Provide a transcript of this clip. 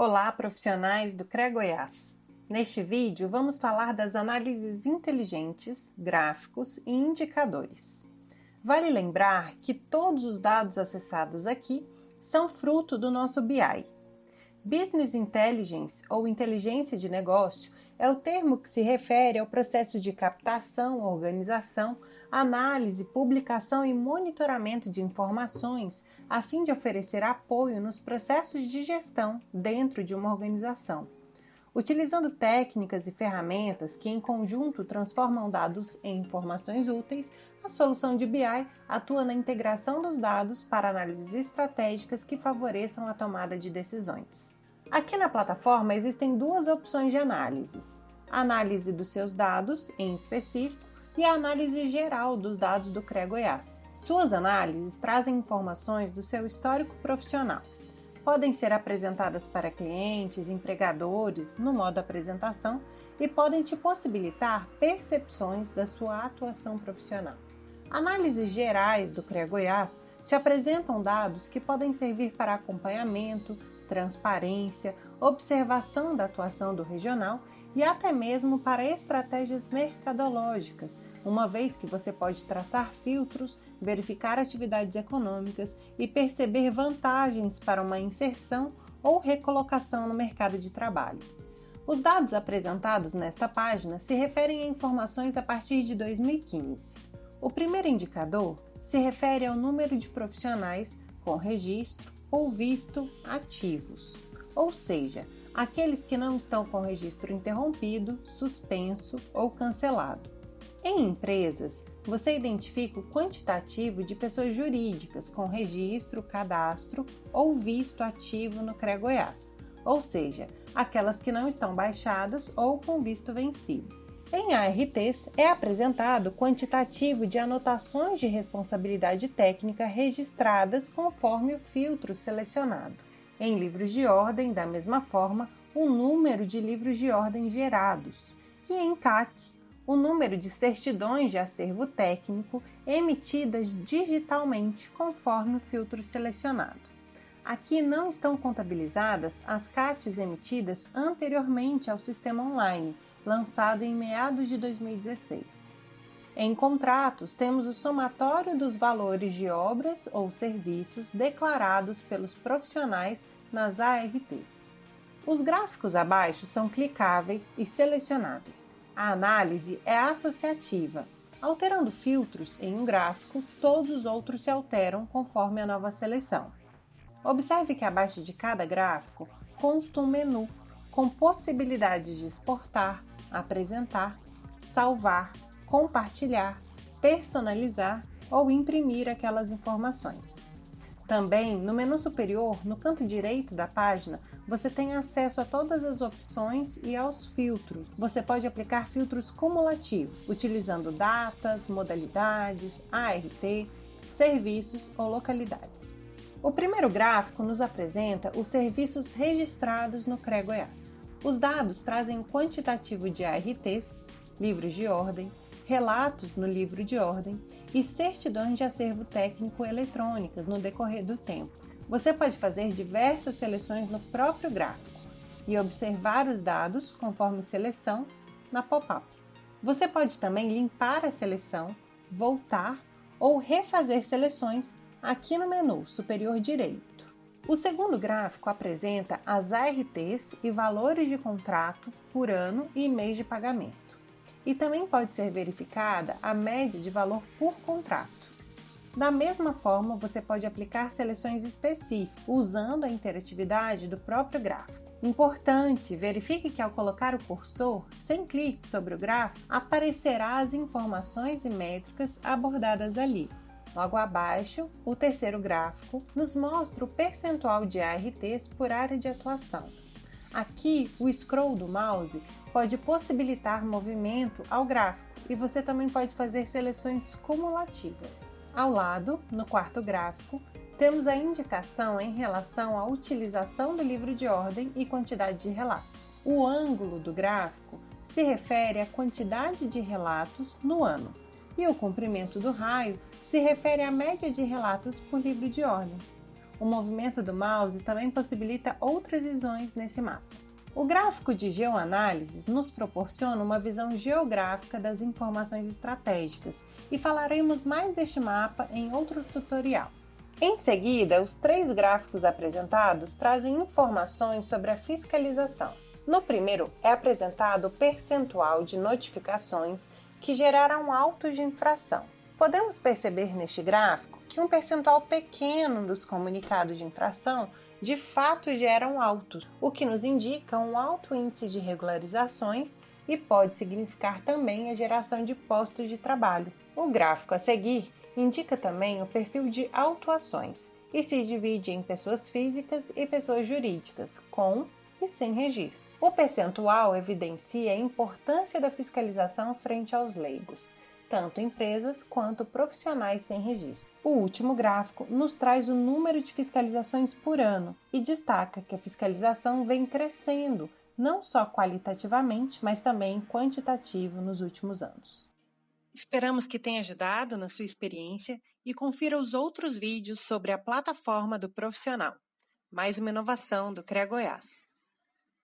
Olá, profissionais do CREA Goiás! Neste vídeo, vamos falar das análises inteligentes, gráficos e indicadores. Vale lembrar que todos os dados acessados aqui são fruto do nosso BI. Business Intelligence, ou inteligência de negócio, é o termo que se refere ao processo de captação, organização, análise, publicação e monitoramento de informações a fim de oferecer apoio nos processos de gestão dentro de uma organização. Utilizando técnicas e ferramentas que em conjunto transformam dados em informações úteis, a solução de BI atua na integração dos dados para análises estratégicas que favoreçam a tomada de decisões. Aqui na plataforma existem duas opções de análises: a análise dos seus dados, em específico, e a análise geral dos dados do CREA Goiás. Suas análises trazem informações do seu histórico profissional. Podem ser apresentadas para clientes, empregadores, no modo apresentação, e podem te possibilitar percepções da sua atuação profissional. Análises gerais do CREA Goiás te apresentam dados que podem servir para acompanhamento, transparência, observação da atuação do regional e até mesmo para estratégias mercadológicas, uma vez que você pode traçar filtros, verificar atividades econômicas e perceber vantagens para uma inserção ou recolocação no mercado de trabalho. Os dados apresentados nesta página se referem a informações a partir de 2015. O primeiro indicador se refere ao número de profissionais com registro ou visto ativos, ou seja, aqueles que não estão com registro interrompido, suspenso ou cancelado. Em empresas, você identifica o quantitativo de pessoas jurídicas com registro, cadastro ou visto ativo no CREA Goiás, ou seja, aquelas que não estão baixadas ou com visto vencido. Em ARTs, é apresentado o quantitativo de anotações de responsabilidade técnica registradas conforme o filtro selecionado. Em livros de ordem, da mesma forma, o número de livros de ordem gerados. E em CATs, o número de certidões de acervo técnico emitidas digitalmente conforme o filtro selecionado. Aqui não estão contabilizadas as CATs emitidas anteriormente ao sistema online, lançado em meados de 2016. Em contratos, temos o somatório dos valores de obras ou serviços declarados pelos profissionais nas ARTs. Os gráficos abaixo são clicáveis e selecionáveis. A análise é associativa. Alterando filtros em um gráfico, todos os outros se alteram conforme a nova seleção. Observe que abaixo de cada gráfico consta um menu com possibilidades de exportar, apresentar, salvar, compartilhar, personalizar ou imprimir aquelas informações. Também, no menu superior, no canto direito da página, você tem acesso a todas as opções e aos filtros. Você pode aplicar filtros cumulativos, utilizando datas, modalidades, ART, serviços ou localidades. O primeiro gráfico nos apresenta os serviços registrados no CREA Goiás. Os dados trazem um quantitativo de ARTs, livros de ordem, relatos no livro de ordem e certidões de acervo técnico eletrônicas no decorrer do tempo. Você pode fazer diversas seleções no próprio gráfico e observar os dados conforme seleção na pop-up. Você pode também limpar a seleção, voltar ou refazer seleções aqui no menu superior direito. O segundo gráfico apresenta as ARTs e valores de contrato por ano e mês de pagamento. E também pode ser verificada a média de valor por contrato. Da mesma forma, você pode aplicar seleções específicas usando a interatividade do próprio gráfico. Importante, verifique que ao colocar o cursor, sem clique sobre o gráfico, aparecerá as informações e métricas abordadas ali. Logo abaixo, o terceiro gráfico nos mostra o percentual de ARTs por área de atuação. Aqui, o scroll do mouse pode possibilitar movimento ao gráfico e você também pode fazer seleções cumulativas. Ao lado, no quarto gráfico, temos a indicação em relação à utilização do livro de ordem e quantidade de relatos. O ângulo do gráfico se refere à quantidade de relatos no ano. E o comprimento do raio se refere à média de relatos por livro de ordem. O movimento do mouse também possibilita outras visões nesse mapa. O gráfico de geoanálises nos proporciona uma visão geográfica das informações estratégicas e falaremos mais deste mapa em outro tutorial. Em seguida, os 3 gráficos apresentados trazem informações sobre a fiscalização. No primeiro, é apresentado o percentual de notificações que geraram autos de infração. Podemos perceber neste gráfico que um percentual pequeno dos comunicados de infração de fato geram autos, o que nos indica um alto índice de regularizações e pode significar também a geração de postos de trabalho. O gráfico a seguir indica também o perfil de autuações e se divide em pessoas físicas e pessoas jurídicas, com e sem registro. O percentual evidencia a importância da fiscalização frente aos leigos, tanto empresas quanto profissionais sem registro. O último gráfico nos traz o número de fiscalizações por ano e destaca que a fiscalização vem crescendo, não só qualitativamente, mas também quantitativo nos últimos anos. Esperamos que tenha ajudado na sua experiência e confira os outros vídeos sobre a plataforma do profissional. Mais uma inovação do CREA Goiás.